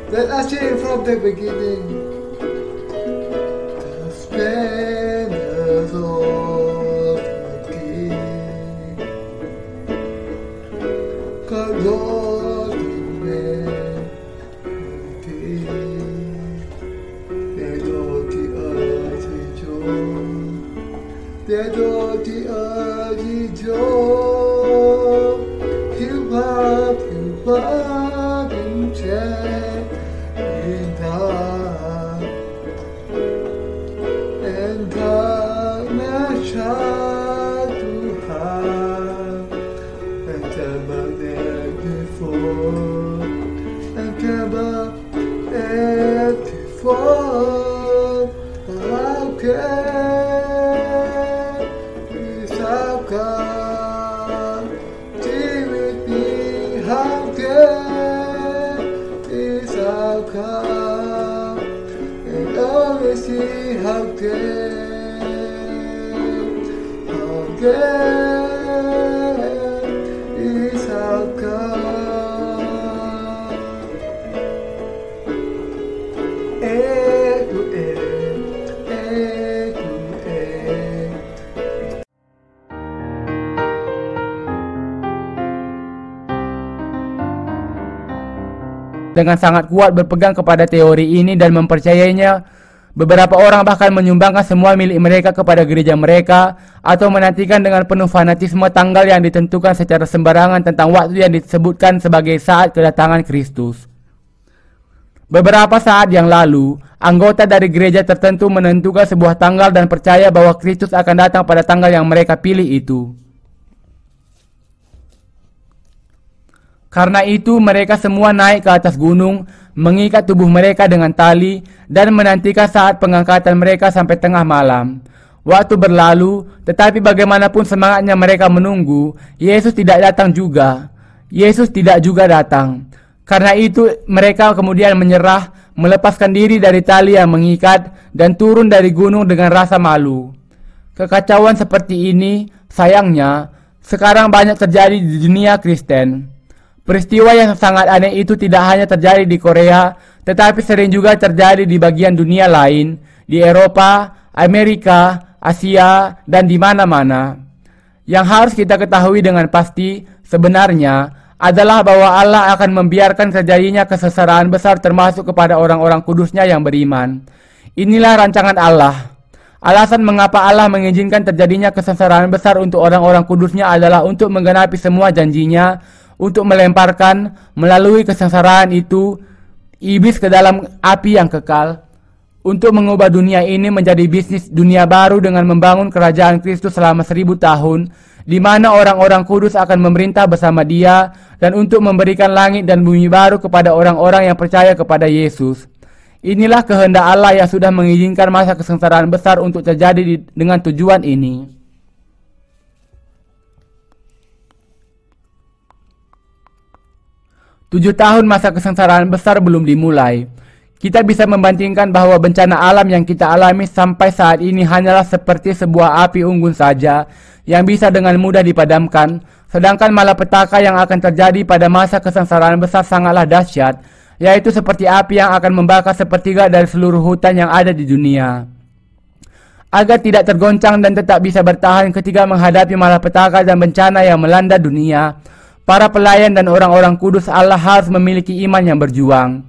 Let us sing from the beginning. The splendors of the King, God Lord Almighty, let all the earth rejoice, let all the earth rejoice. He'll up in chair in God, and darkness shall to have, and ever there before, and ever there before. How can is our God? Be with me. How can is our God? And always see how can is our God. To A. Dengan sangat kuat berpegang kepada teori ini dan mempercayainya, beberapa orang bahkan menyumbangkan semua milik mereka kepada gereja mereka atau menantikan dengan penuh fanatisme tanggal yang ditentukan secara sembarangan tentang waktu yang disebutkan sebagai saat kedatangan Kristus. Beberapa saat yang lalu, anggota dari gereja tertentu menentukan sebuah tanggal dan percaya bahwa Kristus akan datang pada tanggal yang mereka pilih itu. Karena itu mereka semua naik ke atas gunung, mengikat tubuh mereka dengan tali, dan menantikan saat pengangkatan mereka sampai tengah malam. Waktu berlalu, tetapi bagaimanapun semangatnya mereka menunggu, Yesus tidak datang juga. Yesus tidak juga datang. Karena itu mereka kemudian menyerah, melepaskan diri dari tali yang mengikat, dan turun dari gunung dengan rasa malu. Kekacauan seperti ini, sayangnya, sekarang banyak terjadi di dunia Kristen. Peristiwa yang sangat aneh itu tidak hanya terjadi di Korea, tetapi sering juga terjadi di bagian dunia lain, di Eropa, Amerika, Asia, dan di mana-mana. Yang harus kita ketahui dengan pasti sebenarnya adalah bahwa Allah akan membiarkan terjadinya kesengsaraan besar termasuk kepada orang-orang kudusnya yang beriman. Inilah rancangan Allah. Alasan mengapa Allah mengizinkan terjadinya kesengsaraan besar untuk orang-orang kudusnya adalah untuk menggenapi semua janjinya, untuk melemparkan melalui kesengsaraan itu iblis ke dalam api yang kekal, untuk mengubah dunia ini menjadi bisnis dunia baru dengan membangun kerajaan Kristus selama 1000 tahun, di mana orang-orang kudus akan memerintah bersama Dia, dan untuk memberikan langit dan bumi baru kepada orang-orang yang percaya kepada Yesus. Inilah kehendak Allah yang sudah mengizinkan masa kesengsaraan besar untuk terjadi dengan tujuan ini. Tujuh tahun masa kesengsaraan besar belum dimulai. Kita bisa membandingkan bahwa bencana alam yang kita alami sampai saat ini hanyalah seperti sebuah api unggun saja yang bisa dengan mudah dipadamkan, sedangkan malapetaka yang akan terjadi pada masa kesengsaraan besar sangatlah dahsyat, yaitu seperti api yang akan membakar sepertiga dari seluruh hutan yang ada di dunia. Agar tidak tergoncang dan tetap bisa bertahan ketika menghadapi malapetaka dan bencana yang melanda dunia, para pelayan dan orang-orang kudus Allah harus memiliki iman yang berjuang.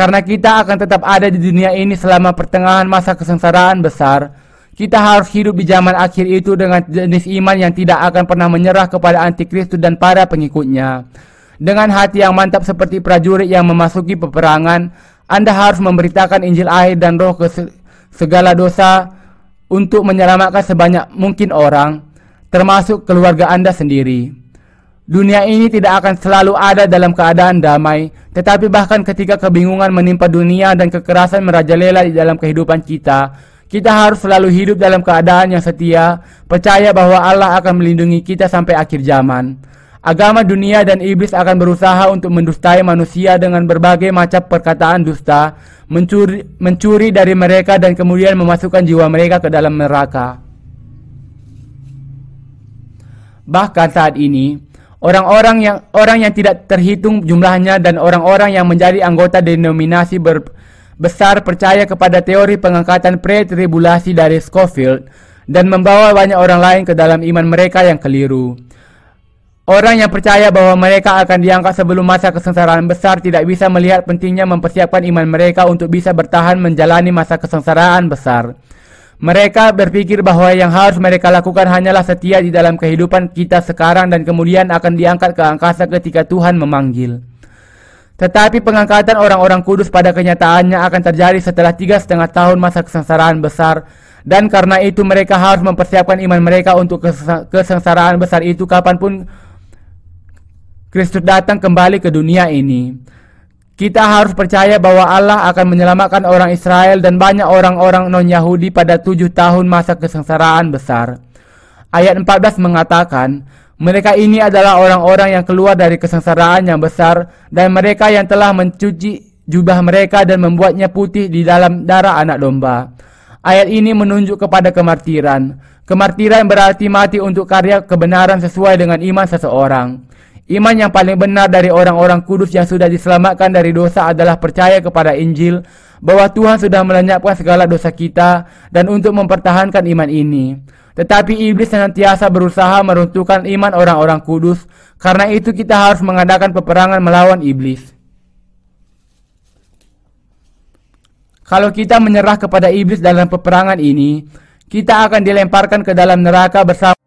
Karena kita akan tetap ada di dunia ini selama pertengahan masa kesengsaraan besar, kita harus hidup di zaman akhir itu dengan jenis iman yang tidak akan pernah menyerah kepada antikristus dan para pengikutnya. Dengan hati yang mantap seperti prajurit yang memasuki peperangan, Anda harus memberitakan Injil air dan roh ke segala dosa untuk menyelamatkan sebanyak mungkin orang, termasuk keluarga Anda sendiri. Dunia ini tidak akan selalu ada dalam keadaan damai, tetapi bahkan ketika kebingungan menimpa dunia dan kekerasan merajalela di dalam kehidupan kita, kita harus selalu hidup dalam keadaan yang setia, percaya bahwa Allah akan melindungi kita sampai akhir zaman. Agama dunia dan iblis akan berusaha untuk mendustai manusia dengan berbagai macam perkataan dusta, mencuri dari mereka dan kemudian memasukkan jiwa mereka ke dalam neraka. Bahkan saat ini, orang yang tidak terhitung jumlahnya dan orang-orang yang menjadi anggota denominasi besar percaya kepada teori pengangkatan pre-tribulasi dari Scofield dan membawa banyak orang lain ke dalam iman mereka yang keliru. Orang yang percaya bahwa mereka akan diangkat sebelum masa kesengsaraan besar tidak bisa melihat pentingnya mempersiapkan iman mereka untuk bisa bertahan menjalani masa kesengsaraan besar. Mereka berpikir bahwa yang harus mereka lakukan hanyalah setia di dalam kehidupan kita sekarang dan kemudian akan diangkat ke angkasa ketika Tuhan memanggil. Tetapi pengangkatan orang-orang kudus pada kenyataannya akan terjadi setelah 3,5 tahun masa kesengsaraan besar, dan karena itu mereka harus mempersiapkan iman mereka untuk kesengsaraan besar itu kapanpun Kristus datang kembali ke dunia ini. Kita harus percaya bahwa Allah akan menyelamatkan orang Israel dan banyak orang-orang non-Yahudi pada 7 tahun masa kesengsaraan besar. Ayat 14 mengatakan, mereka ini adalah orang-orang yang keluar dari kesengsaraan yang besar dan mereka yang telah mencuci jubah mereka dan membuatnya putih di dalam darah anak domba. Ayat ini menunjuk kepada kemartiran. Kemartiran berarti mati untuk karya kebenaran sesuai dengan iman seseorang. Iman yang paling benar dari orang-orang kudus yang sudah diselamatkan dari dosa adalah percaya kepada Injil, bahwa Tuhan sudah melenyapkan segala dosa kita dan untuk mempertahankan iman ini. Tetapi iblis senantiasa berusaha meruntuhkan iman orang-orang kudus. Karena itu kita harus mengadakan peperangan melawan iblis. Kalau kita menyerah kepada iblis dalam peperangan ini, kita akan dilemparkan ke dalam neraka bersama